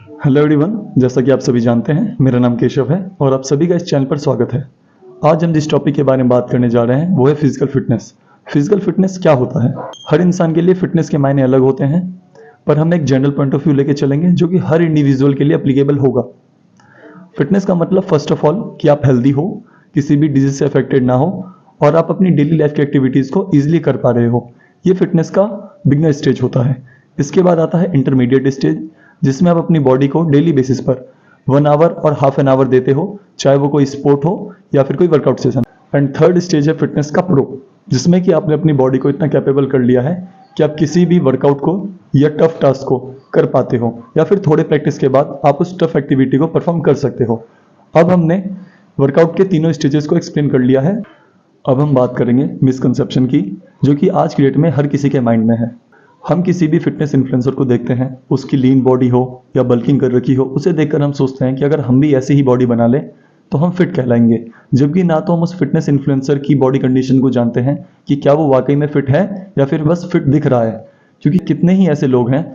Hello everyone, जैसा कि आप सभी जानते हैं मेरा नाम केशव है और आप सभी का इस चैनल पर स्वागत है। आज हम जिस टॉपिक के बारे में बात करने जा रहे हैं वो है फिजिकल फिटनेस। फिजिकल फिटनेस क्या होता है? हर इंसान के लिए फिटनेस के मायने अलग होते हैं, पर हम एक जनरल पॉइंट ऑफ व्यू लेके चलेंगे जो कि हर इंडिविजुअल के लिए एप्लीकेबल होगा। फिटनेस का मतलब फर्स्ट ऑफ ऑल कि आप हेल्दी हो, किसी भी डिजीज से अफेक्टेड ना हो और आप अपनी डेली लाइफ की एक्टिविटीज़ को ईजिली कर पा रहे हो। ये फिटनेस का बिगनर स्टेज होता है। इसके बाद आता है इंटरमीडिएट स्टेज, जिसमें आप अपनी बॉडी को डेली बेसिस पर 1 आवर और हाफ एन आवर देते हो, चाहे वो कोई स्पोर्ट हो या फिर कोई workout session. And third stage है फिटनेस का प्रो, जिसमें कि आपने अपनी बॉडी को इतना कैपेबल कर लिया है कि आप किसी भी वर्कआउट को या टफ टास्क को कर पाते हो या फिर थोड़े प्रैक्टिस के बाद आप उस टफ एक्टिविटी को परफॉर्म कर सकते हो। अब हमने वर्कआउट के तीनों स्टेजेस को एक्सप्लेन कर लिया है। अब हम बात करेंगे मिसकंसेप्शन की, जो कि आज की डेट में हर किसी के माइंड में है। हम किसी भी फिटनेस इन्फ्लुएंसर को देखते हैं, उसकी लीन बॉडी हो या बल्किंग कर रखी हो, उसे देखकर हम सोचते हैं कि अगर हम भी ऐसी ही बॉडी बना लें तो हम फिट कहलाएंगे, जबकि ना तो हम उस फिटनेस इन्फ्लुएंसर की बॉडी कंडीशन को जानते हैं कि क्या वो वाकई में फिट है या फिर बस फिट दिख रहा है। क्योंकि कितने ही ऐसे लोग हैं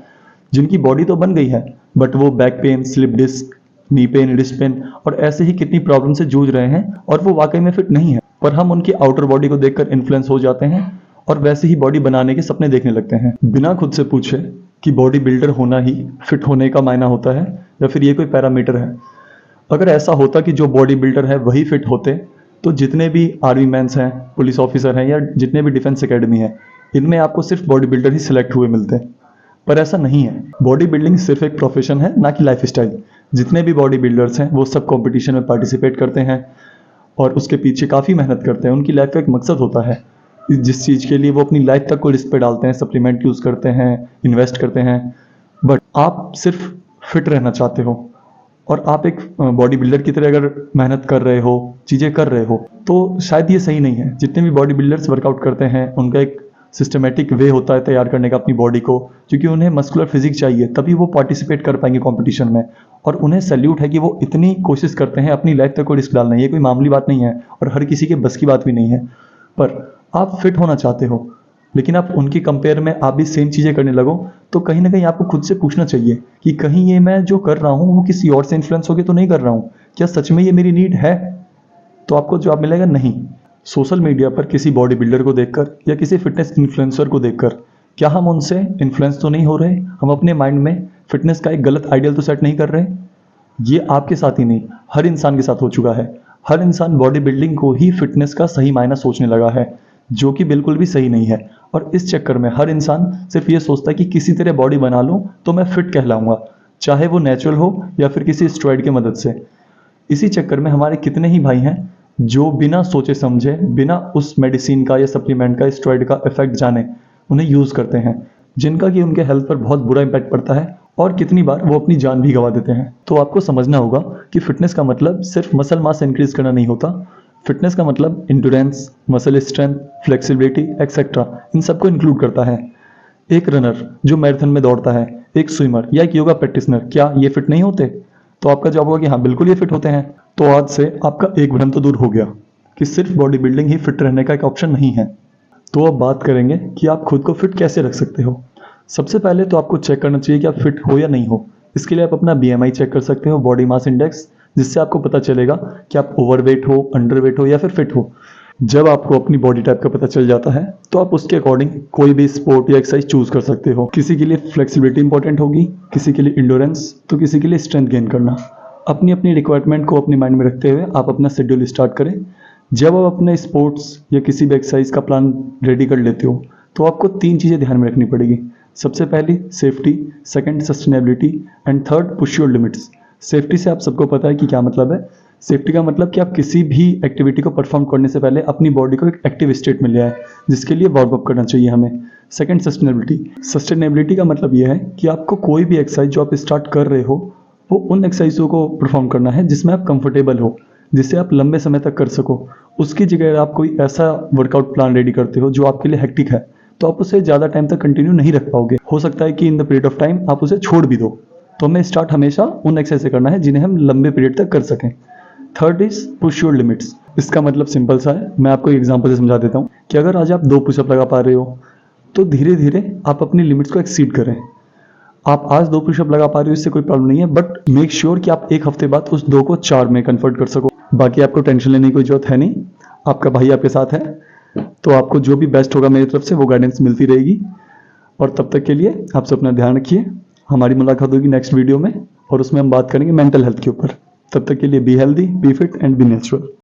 जिनकी बॉडी तो बन गई है बट वो back pain, slip disc, knee pain, wrist pain और ऐसे ही कितनी प्रॉब्लम से जूझ रहे हैं और वो वाकई में फिट नहीं है, पर हम उनकी आउटर बॉडी को देखकर इन्फ्लुएंस हो जाते हैं और वैसे ही बॉडी बनाने के सपने देखने लगते हैं, बिना खुद से पूछे कि बॉडी बिल्डर होना ही फिट होने का मायना होता है या फिर ये कोई पैरामीटर है। अगर ऐसा होता कि जो बॉडी बिल्डर है वही फिट होते तो जितने भी आर्मी मैन्स हैं, पुलिस ऑफिसर हैं या जितने भी डिफेंस एकेडमी है, इनमें आपको सिर्फ बॉडी बिल्डर ही सिलेक्ट हुए मिलते। पर ऐसा नहीं है। बॉडी बिल्डिंग सिर्फ एक प्रोफेशन है, ना कि लाइफ स्टाइल। जितने भी बॉडी बिल्डर्स हैं वो सब कॉम्पिटिशन में पार्टिसिपेट करते हैं और उसके पीछे काफ़ी मेहनत करते हैं। उनकी लाइफ का एक मकसद होता है, जिस चीज़ के लिए वो अपनी लाइफ तक को रिस्क पे डालते हैं, सप्लीमेंट यूज़ करते हैं, इन्वेस्ट करते हैं। बट आप सिर्फ फिट रहना चाहते हो और आप एक बॉडी बिल्डर की तरह अगर मेहनत कर रहे हो, चीज़ें कर रहे हो, तो शायद ये सही नहीं है। जितने भी बॉडी बिल्डर्स वर्कआउट करते हैं उनका एक सिस्टमेटिक वे होता है तैयार करने का अपनी बॉडी को, क्योंकि उन्हें मस्कुलर फिजिक चाहिए, तभी वो पार्टिसिपेट कर पाएंगे कंपटीशन में। और उन्हें सैल्यूट है कि वो इतनी कोशिश करते हैं अपनी लाइफ तक को रिस्क डालना। ये कोई मामूली बात नहीं है और हर किसी के बस की बात भी नहीं है। पर आप फिट होना चाहते हो लेकिन आप उनकी कंपेयर में आप भी सेम चीज़ें करने लगो, तो कहीं ना कहीं आपको खुद से पूछना चाहिए कि कहीं ये मैं जो कर रहा हूँ वो किसी और से इन्फ्लुएंस होकर तो नहीं कर रहा हूँ, क्या सच में ये मेरी नीड है? तो आपको जवाब मिलेगा नहीं। सोशल मीडिया पर किसी बॉडी बिल्डर को देखकर या किसी फिटनेस इन्फ्लुएंसर को देखकर क्या हम उनसे इन्फ्लुएंस तो नहीं हो रहे? हम अपने माइंड में फिटनेस का एक गलत आइडियल तो सेट नहीं कर रहे? ये आपके साथ ही नहीं, हर इंसान के साथ हो चुका है। हर इंसान बॉडी बिल्डिंग को ही फिटनेस का सही मायना सोचने लगा है, जो कि बिल्कुल भी सही नहीं है। और इस चक्कर में हर इंसान सिर्फ ये सोचता है कि किसी तरह बॉडी बना लूँ तो मैं फिट कहलाऊंगा, चाहे वो नेचुरल हो या फिर किसी स्टेरॉइड की मदद से। इसी चक्कर में हमारे कितने ही भाई हैं जो बिना सोचे समझे, बिना उस मेडिसिन का या सप्लीमेंट का, स्टेरॉइड का इफेक्ट जाने उन्हें यूज़ करते हैं, जिनका कि उनके हेल्थ पर बहुत बुरा इंपैक्ट पड़ता है और कितनी बार वो अपनी जान भी गंवा देते हैं। तो आपको समझना होगा कि फिटनेस का मतलब सिर्फ मसल मास इंक्रीज करना नहीं होता। फिटनेस का मतलब endurance, muscle strength, flexibility etcetera, इन सबको इंक्लूड करता है। एक रनर जो मैराथन में दौड़ता है, एक स्विमर या एक योगा प्रैक्टिशनर, क्या ये फिट नहीं होते? तो आपका जवाब होगा कि हाँ, बिल्कुल ये फिट होते हैं। तो आज से आपका एक भ्रम तो दूर हो गया कि सिर्फ बॉडी बिल्डिंग ही फिट रहने का एक ऑप्शन नहीं है। तो अब बात करेंगे कि आप खुद को फिट कैसे रख सकते हो। सबसे पहले तो आपको चेक करना चाहिए कि आप फिट हो या नहीं हो। इसके लिए आप अपना BMI चेक कर सकते हो, बॉडी मास इंडेक्स, जिससे आपको पता चलेगा कि आप ओवरवेट हो, अंडरवेट हो या फिर फिट हो। जब आपको अपनी बॉडी टाइप का पता चल जाता है तो आप उसके अकॉर्डिंग कोई भी स्पोर्ट या एक्सरसाइज चूज कर सकते हो। किसी के लिए फ्लेक्सिबिलिटी इंपॉर्टेंट होगी, किसी के लिए इंडोरेंस, तो किसी के लिए स्ट्रेंथ गेन करना। अपनी अपनी रिक्वायरमेंट को अपने माइंड में रखते हुए आप अपना शेड्यूल स्टार्ट करें। जब आप अपने स्पोर्ट्स या किसी भी एक्सरसाइज का प्लान रेडी कर लेते हो तो आपको 3 चीज़ें ध्यान में रखनी पड़ेगी। सबसे पहली safety, second sustainability and third push your limits. Safety से आप सबको पता है कि क्या मतलब है। सेफ्टी का मतलब कि आप किसी भी एक्टिविटी को परफॉर्म करने से पहले अपनी बॉडी को एक एक्टिव स्टेट में ले आए, जिसके लिए वार्म अप करना चाहिए हमें। Second sustainability. सस्टेनेबिलिटी का मतलब यह है कि आपको कोई भी एक्सरसाइज जो आप स्टार्ट कर रहे हो वो उन एक्सरसाइजों को परफॉर्म करना है जिसमें आप कंफर्टेबल हो, जिससे आप लंबे समय तक कर सको। उसकी जगह आप कोई ऐसा वर्कआउट प्लान रेडी करते हो जो आपके लिए हेक्टिक है, तो आप उसे ज़्यादा टाइम तक कंटिन्यू नहीं रख पाओगे। हो सकता है कि in the period of time आप उसे छोड़ भी दो। तो हमें स्टार्ट हमेशा उन एक्सरसाइज से करना है जिन्हें हम लंबे पीरियड तक कर सकें। Third is push your limits. इसका मतलब सिंपल सा है, मैं आपको एक एग्जांपल से समझा देता हूँ कि अगर आज आप 2 पुशअप लगा पा रहे हो तो धीरे धीरे आप अपनी लिमिट्स को एक्सीड करें। आप आज 2 पुशअप लगा पा रहे हो, इससे कोई प्रॉब्लम नहीं है, बट मेक श्योर कि आप 1 हफ्ते बाद उस 2 को 4 में कन्वर्ट कर सको। बाकी आपको टेंशन लेने की कोई जरूरत है नहीं, आपका भाई आपके साथ है, तो आपको जो भी बेस्ट होगा मेरी तरफ से वो गाइडेंस मिलती रहेगी। और तब तक के लिए आप सब अपना ध्यान रखिए। हमारी मुलाकात होगी नेक्स्ट वीडियो में और उसमें हम बात करेंगे मेंटल हेल्थ के ऊपर। तब तक के लिए be healthy, be fit and be natural.